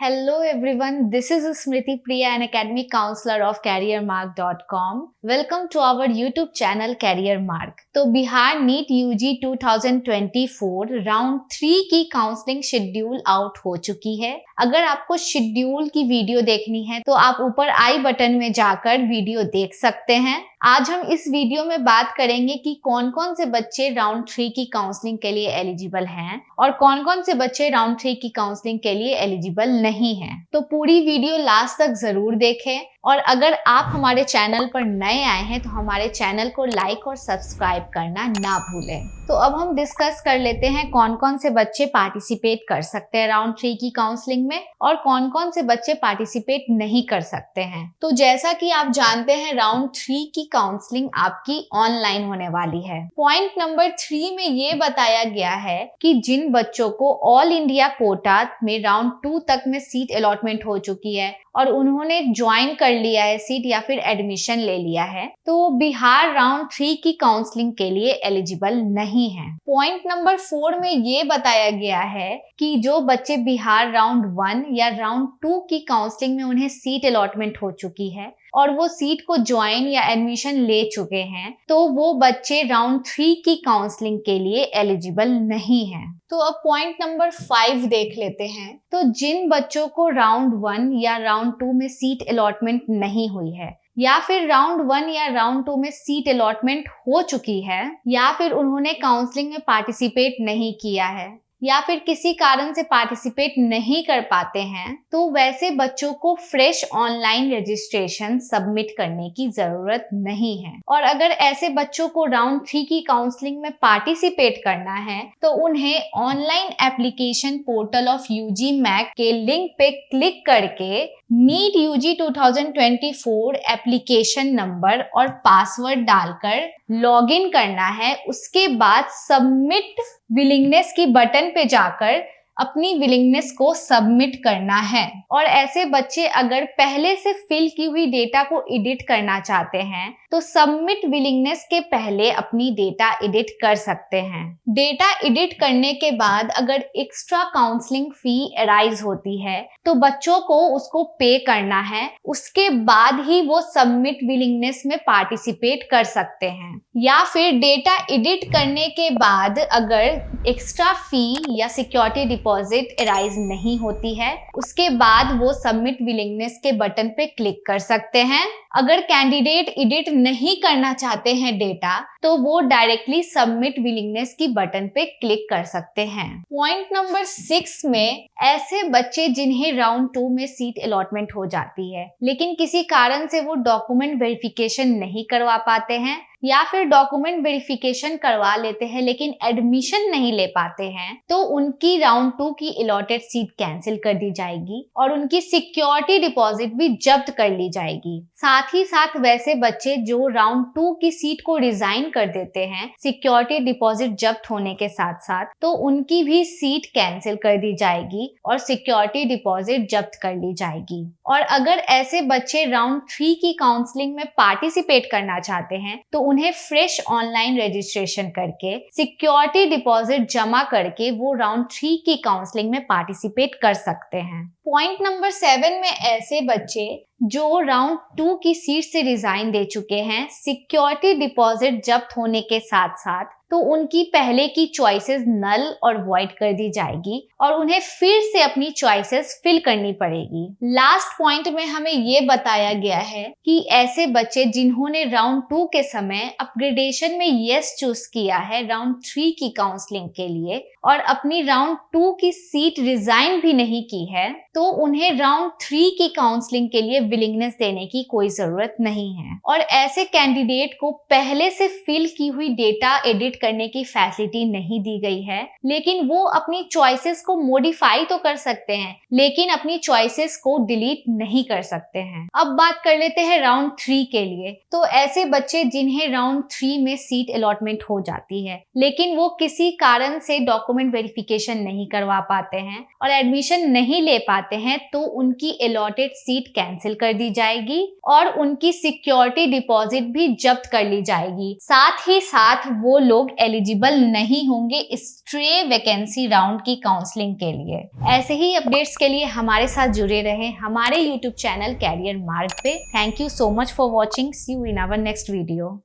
Hello everyone, this is Smriti Priya, an academic counselor of careermark.com. Welcome to our YouTube channel Career Mark. तो Bihar NEET UG 2024 round 3 की counselling schedule out हो चुकी है। अगर आपको schedule की video देखनी है तो आप ऊपर आई बटन में जाकर वीडियो देख सकते हैं। आज हम इस वीडियो में बात करेंगे कि कौन कौन से बच्चे राउंड 3 की काउंसलिंग के लिए एलिजिबल हैं और कौन कौन से बच्चे राउंड 3 की काउंसलिंग के लिए एलिजिबल नहीं हैं। तो पूरी वीडियो लास्ट तक जरूर देखें और अगर आप हमारे चैनल पर नए आए हैं तो हमारे चैनल को लाइक और सब्सक्राइब करना ना भूलें। तो अब हम डिस्कस कर लेते हैं कौन कौन से बच्चे पार्टिसिपेट कर सकते हैं राउंड 3 की काउंसलिंग में और कौन कौन से बच्चे पार्टिसिपेट नहीं कर सकते हैं। तो जैसा कि आप जानते हैं राउंड 3 की काउंसलिंग आपकी ऑनलाइन होने वाली है। पॉइंट नंबर 3 में ये बताया गया है कि जिन बच्चों को ऑल इंडिया कोटा में राउंड 2 तक में सीट अलॉटमेंट हो चुकी है और उन्होंने ज्वाइन कर लिया है सीट या फिर एडमिशन ले लिया है, तो बिहार राउंड 3 की काउंसलिंग के लिए एलिजिबल नहीं है। पॉइंट नंबर 4 में ये बताया गया है कि जो बच्चे बिहार राउंड 1 या राउंड 2 की काउंसलिंग में उन्हें सीट अलॉटमेंट हो चुकी है और वो सीट को ज्वाइन या एडमिशन ले चुके हैं, तो वो बच्चे राउंड 3 की काउंसलिंग के लिए एलिजिबल नहीं हैं। तो अब पॉइंट नंबर 5 देख लेते हैं। तो जिन बच्चों को राउंड 1 या राउंड 2 में सीट अलॉटमेंट नहीं हुई है या फिर राउंड 1 या राउंड 2 में सीट अलॉटमेंट हो चुकी है या फिर उन्होंने काउंसलिंग में पार्टिसिपेट नहीं किया है या फिर किसी कारण से पार्टिसिपेट नहीं कर पाते हैं, तो वैसे बच्चों को फ्रेश ऑनलाइन रजिस्ट्रेशन सबमिट करने की जरूरत नहीं है। और अगर ऐसे बच्चों को राउंड 3 की काउंसलिंग में पार्टिसिपेट करना है तो उन्हें online application portal of UG मैक के लिंक पे क्लिक करके नीट यूजी 2024 एप्लीकेशन नंबर और पासवर्ड डालकर लॉगिन करना है। उसके बाद सबमिट विलिंगनेस की बटन पे जाकर अपनी विलिंगनेस को सबमिट करना है। और ऐसे बच्चे अगर पहले से फिल की हुई डेटा को एडिट करना चाहते हैं तो सबमिट विलिंगनेस के पहले अपनी डेटा एडिट कर सकते हैं। डेटा एडिट करने के बाद अगर एक्स्ट्रा काउंसलिंग फी अराइज होती है तो बच्चों को उसको पे करना है। उसके बाद ही वो सबमिट विलिंगनेस में पार्टिसिपेट कर सकते हैं। या फिर डेटा एडिट करने के बाद अगर एक्स्ट्रा फी या सिक्योरिटी डिपॉजिट अराइज नहीं होती है, उसके बाद वो सबमिट विलिंगनेस के बटन पे क्लिक कर सकते हैं। अगर कैंडिडेट एडिट नहीं करना चाहते हैं डेटा, तो वो डायरेक्टली सबमिट विलिंगनेस की बटन पे क्लिक कर सकते हैं। पॉइंट नंबर 6 में ऐसे बच्चे जिन्हें राउंड 2 में सीट अलॉटमेंट हो जाती है लेकिन किसी कारण से वो डॉक्यूमेंट वेरिफिकेशन नहीं करवा पाते हैं या फिर डॉक्यूमेंट वेरिफिकेशन करवा लेते हैं लेकिन एडमिशन नहीं ले पाते हैं, तो उनकी राउंड 2 की अलॉटेड सीट कैंसिल कर दी जाएगी और उनकी सिक्योरिटी डिपॉजिट भी जब्त कर ली जाएगी। साथ ही साथ वैसे बच्चे जो राउंड 2 की सीट को रिजाइन कर देते हैं सिक्योरिटी डिपॉजिट जब्त होने के साथ साथ, तो उनकी भी सीट कैंसिल कर दी जाएगी और सिक्योरिटी डिपॉजिट जब्त कर ली जाएगी। और अगर ऐसे बच्चे राउंड 3 की काउंसलिंग में पार्टिसिपेट करना चाहते हैं तो उन्हें फ्रेश ऑनलाइन रजिस्ट्रेशन करके सिक्योरिटी डिपॉजिट जमा करके वो राउंड 3 की काउंसलिंग में पार्टिसिपेट कर सकते हैं। पॉइंट नंबर 7 में ऐसे बच्चे जो राउंड 2 की सीट से रिजाइन दे चुके हैं सिक्योरिटी डिपॉजिट जब्त होने के साथ साथ, तो उनकी पहले की चॉइसेस नल और वॉइड कर दी जाएगी और उन्हें फिर से अपनी चॉइसेस फिल करनी पड़ेगी। लास्ट पॉइंट में हमें ये बताया गया है कि ऐसे बच्चे जिन्होंने राउंड 2 के समय अपग्रेडेशन में यस चूज किया है राउंड 3 की काउंसलिंग के लिए और अपनी राउंड 2 की सीट रिजाइन भी नहीं की है, तो उन्हें राउंड 3 की काउंसलिंग के लिए विलिंगनेस देने की कोई जरूरत नहीं है। और ऐसे कैंडिडेट को पहले से फिल की हुई डेटा एडिट करने की फैसिलिटी नहीं दी गई है, लेकिन वो अपनी चॉइसेस को मॉडिफाई तो कर सकते हैं लेकिन अपनी चॉइसेस को डिलीट नहीं कर सकते हैं। अब बात कर लेते हैं राउंड 3 के लिए। तो ऐसे बच्चे जिन्हें राउंड 3 में सीट अलॉटमेंट हो जाती है लेकिन वो किसी कारण से डॉक्यूमेंट वेरिफिकेशन नहीं करवा पाते हैं और एडमिशन नहीं ले पाते हैं, तो उनकी अलॉटेड सीट कैंसिल कर दी जाएगी और उनकी सिक्योरिटी डिपॉजिट भी जब्त कर ली जाएगी। साथ ही साथ वो लोग लोग एलिजिबल नहीं होंगे स्ट्रे वैकेंसी राउंड की काउंसलिंग के लिए। ऐसे ही अपडेट्स के लिए हमारे साथ जुड़े रहें हमारे यूट्यूब चैनल कैरियर मार्ग पे। Thank you so much for watching. See you in our next video.